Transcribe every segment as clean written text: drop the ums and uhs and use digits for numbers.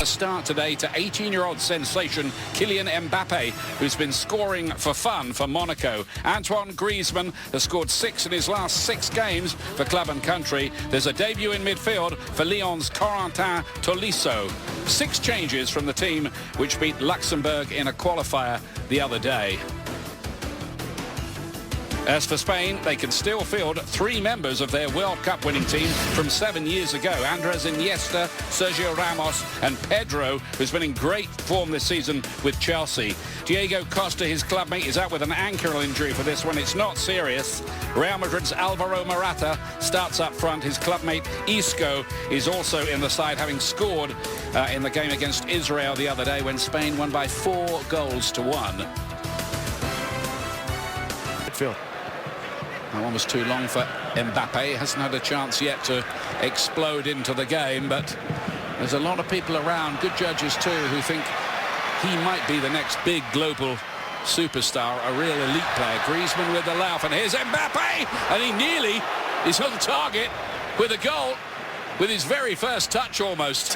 A start today to 18-year-old sensation Kylian Mbappe, who's been scoring for fun for Monaco. Antoine Griezmann has scored 6 in his last 6 games for club and country. There's a debut in midfield for Lyon's Corentin Tolisso. 6 changes from the team which beat Luxembourg in a qualifier the other day. As for Spain, they can still field 3 members of their World Cup winning team from 7 years ago. Andres Iniesta, Sergio Ramos and Pedro, who's been in great form this season with Chelsea. Diego Costa, his clubmate, is out with an ankle injury for this one. It's not serious. Real Madrid's Alvaro Morata starts up front. His clubmate Isco is also in the side, having scored in the game against Israel the other day when Spain won by 4 goals to 1. Midfield. That one was too long for Mbappe. Hasn't had a chance yet to explode into the game, but there's a lot of people around, good judges too, who think he might be the next big global superstar, a real elite player. Griezmann with the laugh, and here's Mbappe, and he nearly is on target with a goal with his very first touch almost.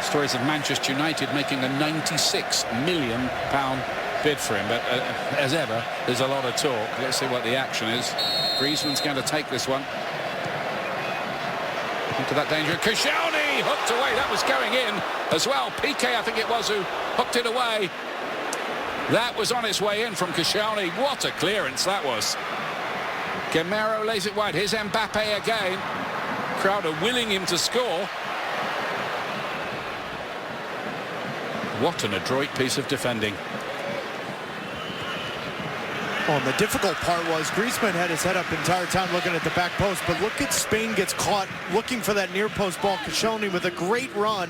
Stories of Manchester United making a £96 million bid for him, but as ever, there's a lot of talk. Let's see what the action is. Griezmann's going to take this one into that danger. Koscielny hooked away. That was going in as well. Piqué, I think it was, who hooked it away. That was on its way in from Koscielny. What a clearance that was. Gamero lays it wide. Here's Mbappe again. Crowd are willing him to score. What an adroit piece of defending. Well, and the difficult part was Griezmann had his head up the entire time looking at the back post, but look at Spain gets caught looking for that near post ball. Koscielny with a great run.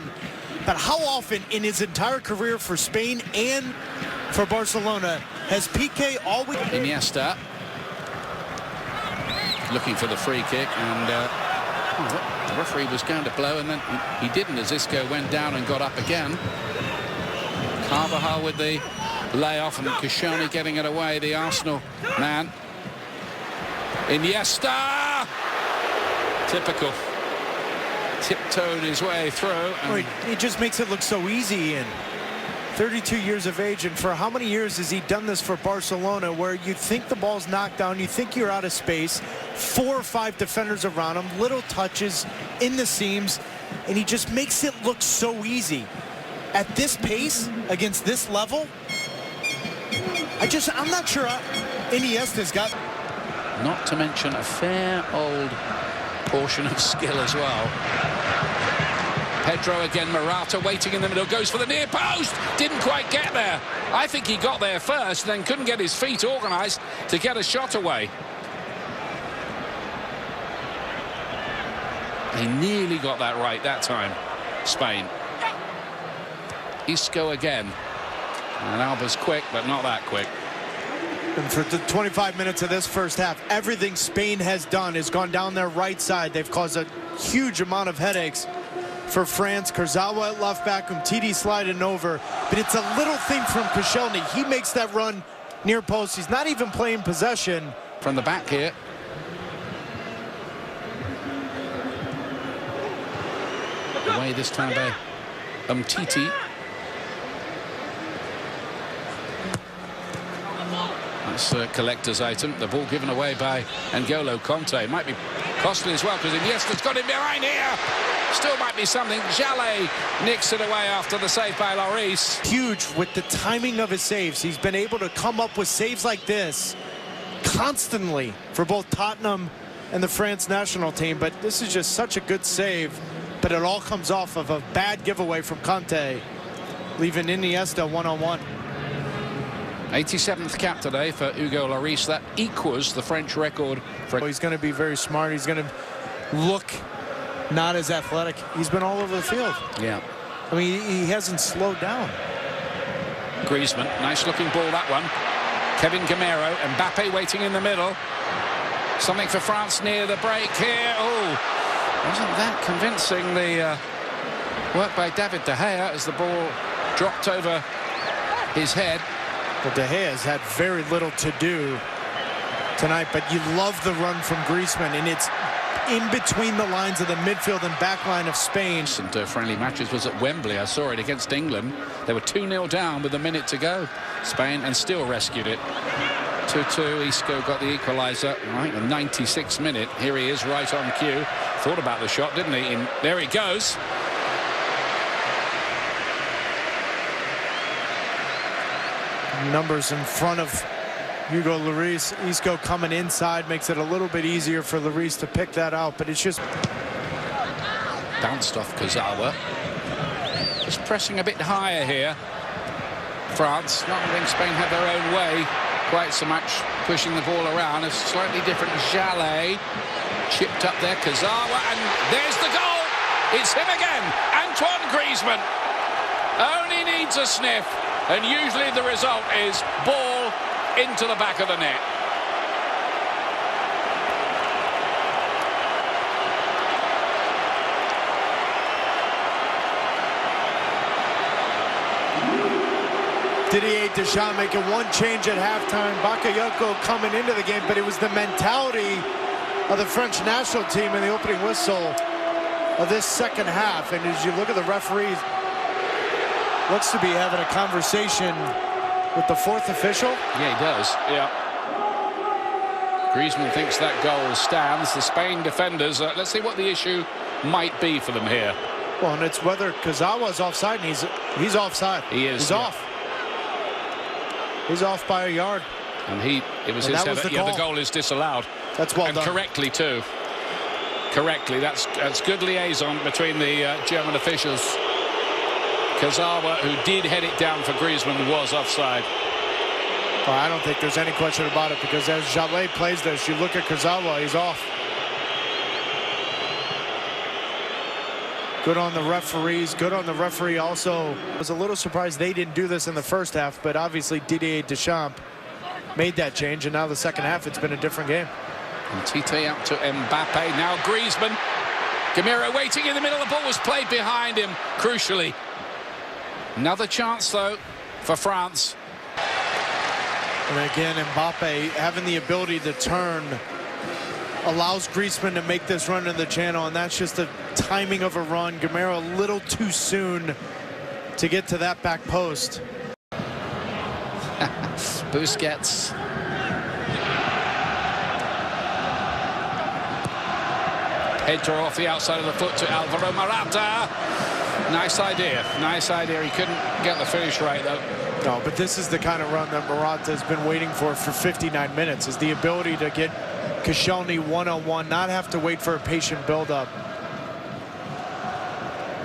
But how often in his entire career for Spain and for Barcelona has Piqué always... Iniesta looking for the free kick, and the referee was going to blow, and then he didn't as Isco went down and got up again. Carvajal with the layoff, and Koscielny getting it away, the Arsenal man. Iniesta! Typical. Tiptoed his way through. And he just makes it look so easy. And 32 years of age, and for how many years has he done this for Barcelona, where you think the ball's knocked down, you think you're out of space, 4 or 5 defenders around him, little touches in the seams, and he just makes it look so easy. At this pace, against this level, I'm not sure Iniesta's got... Not to mention a fair old portion of skill as well. Pedro again, Morata waiting in the middle, goes for the near post, didn't quite get there. I think he got there first, then couldn't get his feet organised to get a shot away. He nearly got that right that time, Spain. Isco again. And Alba's quick, but not that quick. And for the 25 minutes of this first half, everything Spain has done has gone down their right side. They've caused a huge amount of headaches for France. Kurzawa at left back, Umtiti sliding over. But it's a little thing from Koscielny. He makes that run near post. He's not even playing possession. From the back here. Away this time by Umtiti. That's a collector's item. The ball given away by N'Golo Kanté. Might be costly as well, because Iniesta's got him behind here. Still might be something. Jallet nicks it away after the save by Lloris. Huge with the timing of his saves. He's been able to come up with saves like this constantly for both Tottenham and the France national team. But this is just such a good save. But it all comes off of a bad giveaway from Kanté, leaving Iniesta one-on-one. 87th cap today for Hugo Lloris. That equals the French record. He's going to be very smart. He's going to look not as athletic. He's been all over the field. Yeah. I mean, he hasn't slowed down. Griezmann, nice looking ball that one. Kevin Gamero, Mbappe waiting in the middle. Something for France near the break here. Oh, wasn't that convincing, the work by David De Gea as the ball dropped over his head. But De Gea has had very little to do tonight, but you love the run from Griezmann, and it's in between the lines of the midfield and back line of Spain. And friendly matches was at Wembley. I saw it against England. They were 2-0 down with a minute to go. Spain, and still rescued it. 2-2. Isco got the equaliser. Right, the 96th minute. Here he is, right on cue. Thought about the shot, didn't he? And there he goes. Numbers in front of Hugo Lloris. Isco coming inside makes it a little bit easier for Lloris to pick that out, but it's just bounced off Kurzawa. Just pressing a bit higher here. France not letting Spain have their own way quite so much, pushing the ball around. A slightly different Jallet. Chipped up there, Kurzawa, and there's the goal. It's him again, Antoine Griezmann. Only needs a sniff, and usually the result is ball into the back of the net. Didier Deschamps making one change at halftime. Bakayoko coming into the game, but it was the mentality of the French national team in the opening whistle of this second half. And as you look at the referee, looks to be having a conversation with the fourth official. Yeah, he does. Yeah. Griezmann thinks that goal stands. The Spain defenders, let's see what the issue might be for them here. Well, and it's whether Kurzawa's offside, and he's offside. He is. He's off. He's off by a yard. And it was his header. Yeah, the goal is disallowed. That's well done. Correctly too. Correctly. That's good liaison between the German officials. Kurzawa, who did head it down for Griezmann, was offside. Well, I don't think there's any question about it, because as Jallet plays this, you look at Kurzawa, he's off. Good on the referees. Good on the referee also. I was a little surprised they didn't do this in the first half, but obviously Didier Deschamps made that change, and now the second half it's been a different game. And Tite out to Mbappe. Now Griezmann. Gamero waiting in the middle. The ball was played behind him, crucially. Another chance, though, for France. And again, Mbappe having the ability to turn allows Griezmann to make this run in the channel, and that's just the timing of a run. Gamero a little too soon to get to that back post. Busquets. Pedro off the outside of the foot to Alvaro Morata. Nice idea. Nice idea. He couldn't get the finish right, though. No, but this is the kind of run that Morata has been waiting for 59 minutes, is the ability to get Koscielny one-on-one, not have to wait for a patient build-up.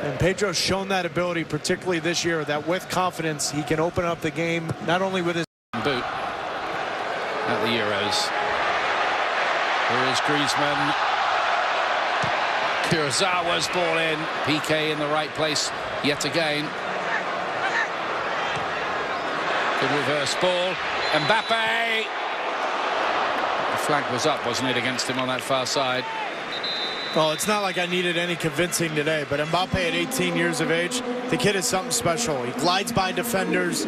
And Pedro's shown that ability, particularly this year, that with confidence he can open up the game, not only with his boot at the Euros. Here is Griezmann. Kurzawa's ball in. PK in the right place yet again. Good reverse ball. Mbappe. The flag was up, wasn't it, against him on that far side? Well, it's not like I needed any convincing today, but Mbappe at 18 years of age, the kid is something special. He glides by defenders.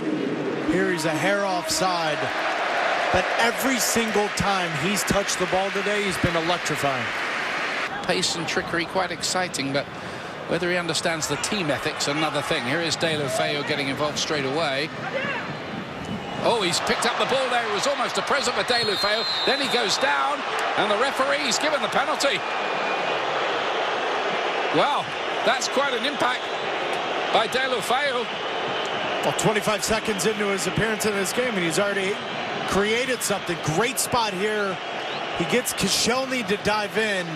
Here he's a hair offside. But every single time he's touched the ball today, he's been electrifying. Pace and trickery, quite exciting, but whether he understands the team ethics, another thing. Here is Deulofeu getting involved straight away. Oh, he's picked up the ball there. It was almost a present for Deulofeu. Then he goes down, and the referee's given the penalty. Well, that's quite an impact by Deulofeu. Well, 25 seconds into his appearance in this game, and he's already created something. Great spot here. He gets Koscielny to dive in.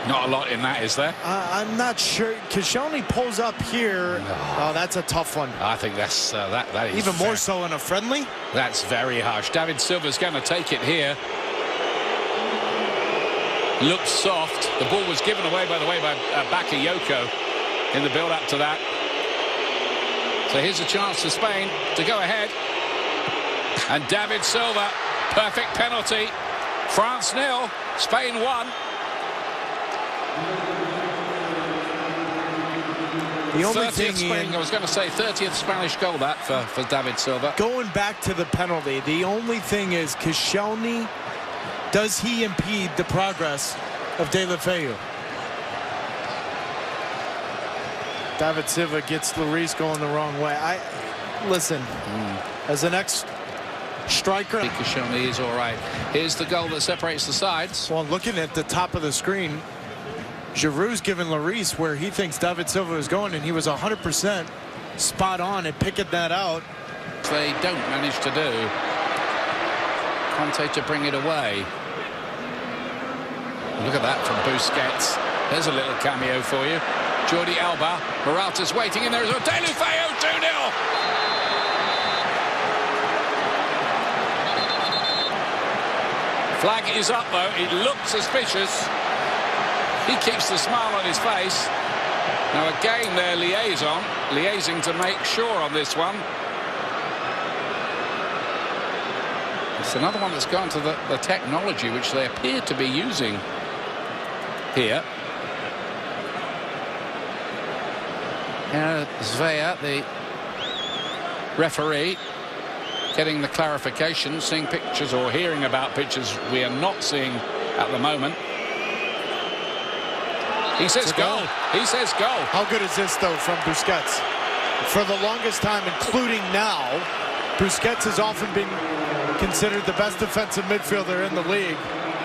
Not a lot in that, is there? I'm not sure. Koscielny pulls up here. Oh, that's a tough one. I think that's that is even more so in a friendly. That's very harsh. David Silva's going to take it here. Looks soft. The ball was given away, by the way, by Bakayoko in the build-up to that. So here's a chance for Spain to go ahead. And David Silva, perfect penalty. France 0, Spain 1. The only 30th thing, Spain, I was going to say 30th Spanish goal that for David Silva. Going back to the penalty, the only thing is Koscielny Does he impede the progress of De La Feu? David Silva gets Lloris going the wrong way. Listen, as an ex-striker, Kashoni is all right. Here's the goal that separates the sides. well, looking at the top of the screen, Giroud's giving Lloris where he thinks David Silva is going, and he was 100% spot on at picking that out. They don't manage to do. Conte to bring it away. Look at that from Busquets. There's a little cameo for you. Jordi Alba. Morata's waiting in there. De La Feu 2-0. Flag is up though. It looks suspicious. He keeps the smile on his face. Now again they're liaising to make sure on this one. It's another one that's gone to the technology which they appear to be using here. Zvea, the referee, getting the clarification, seeing pictures or hearing about pictures we are not seeing at the moment. He says goal. He says goal. How good is this, though, from Busquets? For the longest time, including now, Busquets has often been considered the best defensive midfielder in the league,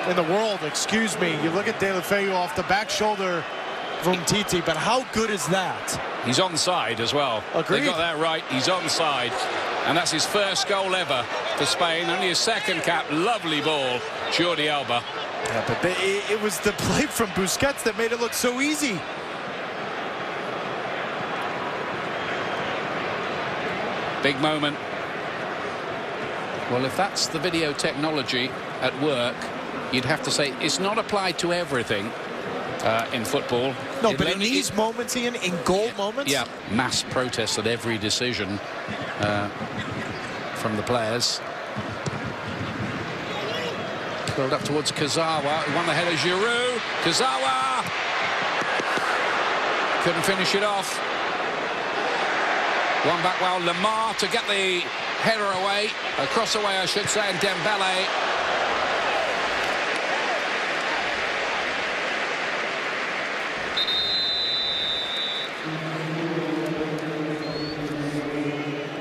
in the world, excuse me. You look at De La Feu off the back shoulder from Titi, but how good is that? He's onside as well. Agreed. They got that right. He's onside. And that's his first goal ever for Spain. Only his second cap. Lovely ball. Jordi Alba. Yeah, but it was the play from Busquets that made it look so easy. Big moment. Well, if that's the video technology at work, you'd have to say it's not applied to everything in football. No, but in these moments, Ian, in goal moments? Yeah, mass protests at every decision from the players. Curled up towards Kazawa, who won the header. Giroud, Kazawa couldn't finish it off. One back well, Lamar to get the header away, across away I should say, and Dembele.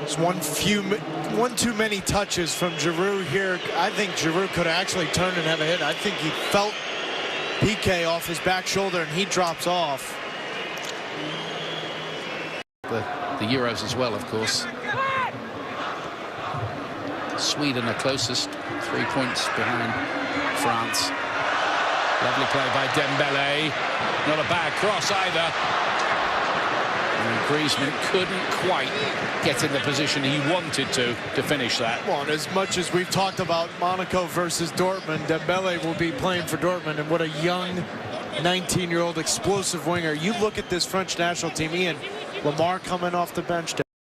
It's one too many touches from Giroud here. I think Giroud could actually turn and have a hit. I think he felt PK off his back shoulder and he drops off. The Euros as well, of course. Sweden are closest, 3 points behind France. Lovely play by Dembele. Not a bad cross either. And Griezmann couldn't quite get in the position he wanted to finish that. Well, and as much as we've talked about Monaco versus Dortmund, Dembele will be playing for Dortmund, and what a young 19-year-old explosive winger. You look at this French national team, Ian, Lamar coming off the bench.